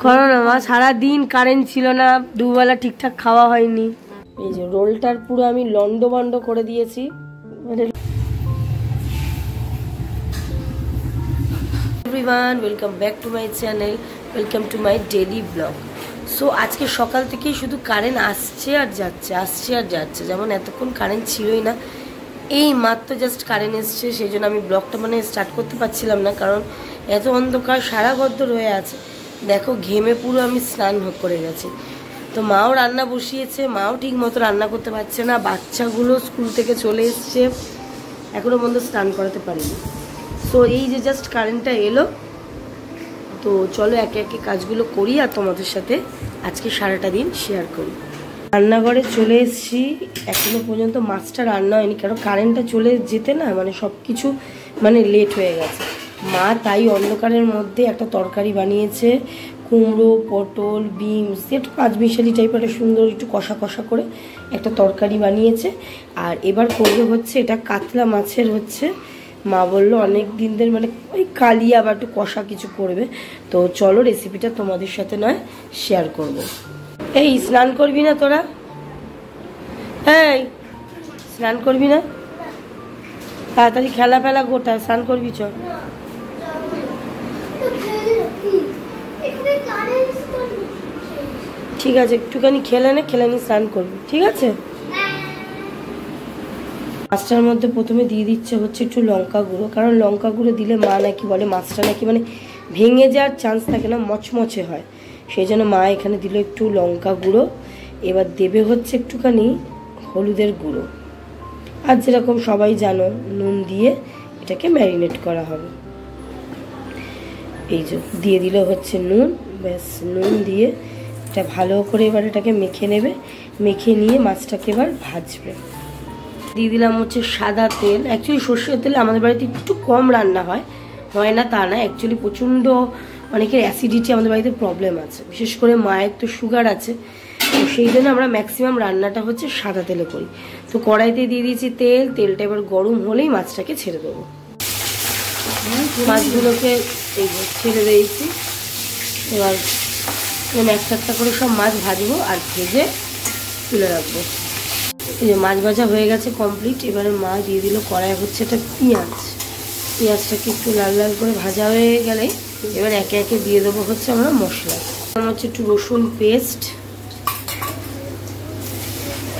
করো না মা, সারাদিন কারেন্ট ছিল না, দুবেলা ঠিকঠাক খাওয়া হয়নি। এই যে রোলটার পুরো আমি লন্ডভন্ড করে দিয়েছি। Everyone, welcome back to my channel, welcome to my daily blog. So আজকে সকাল থেকেই শুধু কারেন্ট আসছে আর যাচ্ছে, যেমন এতক্ষণ কারেন্ট ছিলই না, এই মাত্র জাস্ট কারেন্ট এসছে। সেই জন্য আমি ব্লগটা স্টার্ট করতে পারছিলাম না, কারণ এত অন্ধকার, সারা গদ্দর হয়ে আছে। দেখো ঘেমে পুরো আমি স্নান করে গেছি। তো মাও রান্না বসিয়েছে, মাও ঠিক মতো রান্না করতে পারছে না, বাচ্চাগুলো স্কুল থেকে চলে এসছে, এখনও পর্যন্ত স্নান করাতে পারিনি। সো এই যে জাস্ট কারেন্টটা এলো, তো চলো একে একে কাজগুলো করি আর তোমাদের সাথে আজকে সারাটা দিন শেয়ার করি। রান্নাঘরে চলে এসেছি, এখনো পর্যন্ত মাছটা রান্না হয়নি, কারণ কারেন্টটা চলে যেতে না সব কিছু লেট হয়ে গেছে। মা তাই অন্ধকারের মধ্যে একটা তরকারি বানিয়েছে, কুমড়ো, পটল, বিনস, একটু পাঁচমিশালি টাইপের সুন্দর একটু কষা কষা করে একটা তরকারি বানিয়েছে। আর এবার করবে হচ্ছে এটা কাতলা মাছের মা বললো অনেক দিনদের ওই কালিয়া বা একটু কষা কিছু করবে। তো চলো রেসিপিটা তোমাদের সাথে নয় শেয়ার করব। এই স্নান করবি না তোরা? এই স্নান করবি না? তাড়াতাড়ি খেলা ফেলা গোটা, স্নান করবি চল। ঠিক আছে, একটুখানি খেলে নি স্নান করবি, ঠিক আছে? মাছটার মধ্যে প্রথমে দিয়ে দিচ্ছে একটু লঙ্কা গুঁড়ো, কারণ লঙ্কা গুঁড়ো দিলে মা নাকি বলে মাছটা নাকি ভেঙে যাওয়ার চান্স থাকে না, মচমচে হয়। সেই জন্য মা এখানে দিল একটু লঙ্কা গুঁড়ো। এবার দেবে একটুখানি হলুদের গুঁড়ো, আর যেরকম সবাই জানো নুন দিয়ে এটাকে ম্যারিনেট করা হবে। এই যে দিয়ে দিল নুন, ব্যাস নুন দিয়ে এটা ভালো করে এবার এটাকে মেখে নেবে, মেখে নিয়ে মাছটাকে এবার ভাজবে। দিয়ে দিলাম সাদা তেল। অ্যাকচুয়ালি সর্ষের তেল আমাদের বাড়িতে একটু কম রান্না হয় না তা না, অ্যাকচুয়ালি প্রচণ্ড অনেকের অ্যাসিডিটি আমাদের বাড়িতে প্রবলেম আছে, বিশেষ করে মায়ের তো সুগার আছে, তো সেই জন্য আমরা ম্যাক্সিমাম রান্নাটা সাদা তেলে করি। তো কড়াইতে দিয়ে দিয়েছি তেলটা এবার গরম হলেই মাছটাকে ছেড়ে দেবো। মাছগুলোকে এই ছেড়ে দিয়েছি, এবার একটা একটা করে সব মাছ ভাজবো আর ভেজে তুলে রাখবো। এই যে মাছ ভাজা হয়ে গেছে কমপ্লিট। এবারে মা দিয়ে দিল কড়াই এটা পেঁয়াজটাকে একটু লাল লাল করে ভাজা হয়ে গেলে এবার একে একে দিয়ে দেবো আমরা মশলা। একটু রসুন পেস্ট,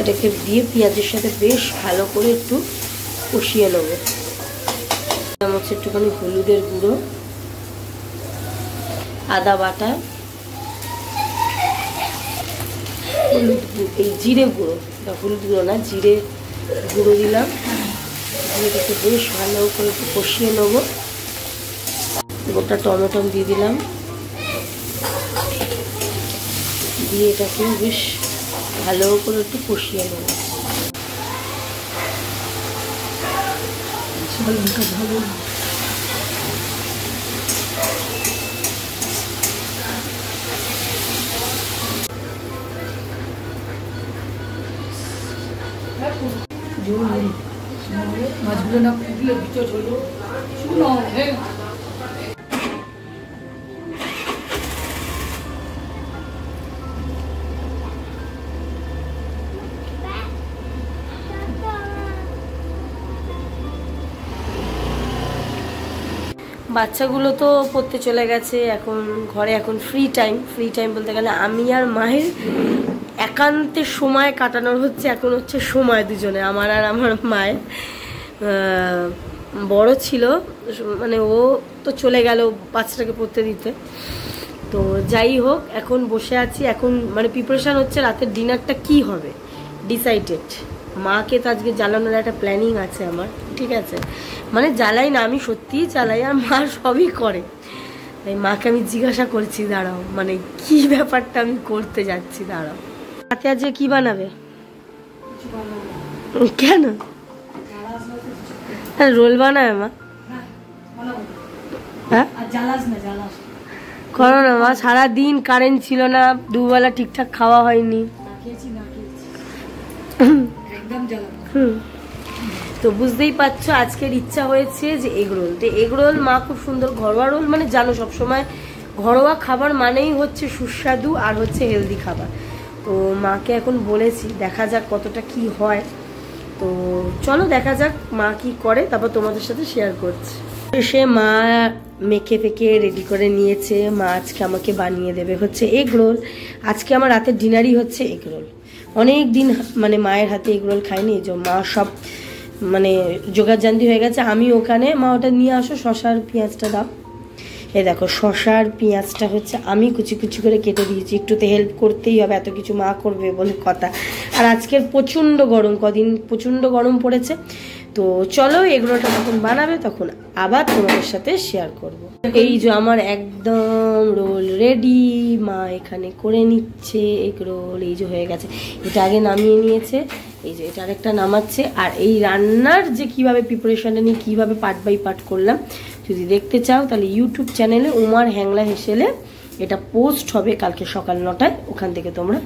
এটাকে দিয়ে পেঁয়াজের সাথে বেশ ভালো করে একটু কষিয়ে নেবো। একটুখানি হলুদের গুঁড়ো, আদা বাটা, হলুদ, এই জিরে গুঁড়ো, হলুদ গুঁড়ো না জিরে গুঁড়ো দিলাম, এটাকে বেশ ভালো করে একটু কষিয়ে নেবো। গোটা টমেটো দিয়ে দিলাম, দিয়ে এটাকে বেশ ভালো করে একটু কষিয়ে নেবো। ভালো মাছগুলো না ফুটলে ভিতর হলো শুনো। বাচ্চাগুলো তো পড়তে চলে গেছে, এখন ঘরে এখন ফ্রি টাইম বলতে গেলে আমি আর মায়ের একান্তের সময় কাটানোর এখন সময় দুজনে, আমার আর আমার মায়ের। বড় ছিল ও তো চলে গেল বাচ্চাটাকে পড়তে দিতে। তো যাই হোক, এখন বসে আছি, এখন প্রিপারেশান রাতের ডিনারটা কি হবে ডিসাইডেড। মাকে তো আজকে জ্বালানোর একটা প্ল্যানিং আছে আমার, ঠিক আছে? জ্বালাই না, আমি সত্যিই জ্বালাই, আর মা সবই করে। তাই মাকে আমি জিজ্ঞাসা করছি, দাঁড়াও কি ব্যাপারটা আমি করতে যাচ্ছি, দাঁড়াও। রাতে আজকে কি বানাবে? কেন রোল বানাবে মা? হ্যাঁ করো না মা, সারাদিন কারেন্ট ছিল না, দুবেলা ঠিকঠাক খাওয়া হয়নি। তো বুঝতেই পারছো আজকের ইচ্ছা হয়েছে যে এগরোল। তো এগরোল মা খুব সুন্দর ঘরোয়া রোল, জানো সবসময় ঘরোয়া খাবার মানেই হচ্ছে সুস্বাদু আর হচ্ছে হেলদি খাবার। তো মাকে এখন বলেছি, দেখা যাক কতটা কি হয়। তো চলো দেখা যাক মা কি করে, তারপর তোমাদের সাথে শেয়ার করছি। সে মা মেখে ফেকে রেডি করে নিয়েছে। মা আজকে আমাকে বানিয়ে দেবে হচ্ছে এগ রোল। আজকে আমার রাতের ডিনারই হচ্ছে এগ রোল। অনেক দিন মানে মায়ের হাতে এগ রোল খাইনি, যে মা সব মানে জোগাড়জান্তি হয়ে গেছে। আমি ওখানে, মা ওটা নিয়ে আসো, শশার পেঁয়াজটা দাও। এই দেখো শশার পেঁয়াজটা হচ্ছে আমি কুচি কুচি করে কেটে দিয়েছি। একটু তো হেল্প করতেই হবে, এত কিছু মা করবে বলে কথা। আর আজকের প্রচণ্ড গরম, কদিন প্রচণ্ড গরম পড়েছে। তো চলো এগুলোটা যখন বানাবে তখন আবার তোমাদের সাথে শেয়ার করব। এই যে আমার একদম রোল রেডি, মা এখানে করে নিচ্ছে এগ রোল। এই যে হয়ে গেছে, এটা আগে নামিয়ে নিয়েছে, এই যে এটা আরেকটা নামাচ্ছে। আর এই রান্নার যে কিভাবে প্রিপারেশনটা নিয়ে কীভাবে পার্ট বাই পার্ট করলাম, যদি দেখতে চাও তাহলে ইউটিউব চ্যানেলে উমার হ্যাংলা হেসেলে এটা পোস্ট হবে কালকে সকাল 9টায়, ওখান থেকে তোমরা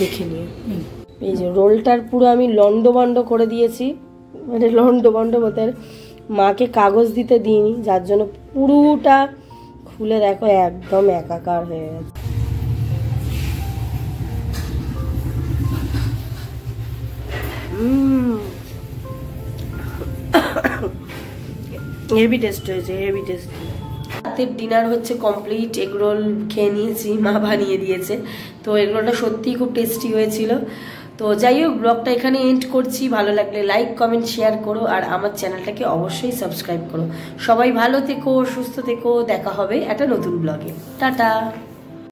দেখে নিও। এই যে রোলটার পুরো আমি লন্ডভন্ড করে দিয়েছি, মানে লন্ডভন্ড বলতে মাকে কাগজ দিতে দিইনি, যার জন্য পুরোটা খুলে দেখো একদম একাকার হয়ে গেছে। হেভি টেস্ট হয়েছে, হেভি টেস্ট। রাতের ডিনার হচ্ছে কমপ্লিট, এগরোল খেয়ে নিয়েছি, মা বানিয়ে দিয়েছে। তো এগরোলটা সত্যিই খুব টেস্টি হয়েছিল। তো যাই হোক, ব্লগটা এখানে এন্ড করছি। ভালো লাগলে লাইক কমেন্ট শেয়ার করো, আর আমার চ্যানেলটাকে অবশ্যই সাবস্ক্রাইব করো। সবাই ভালো থেকো, সুস্থ থেকো, দেখা হবে একটা নতুন ব্লগে। টাটা।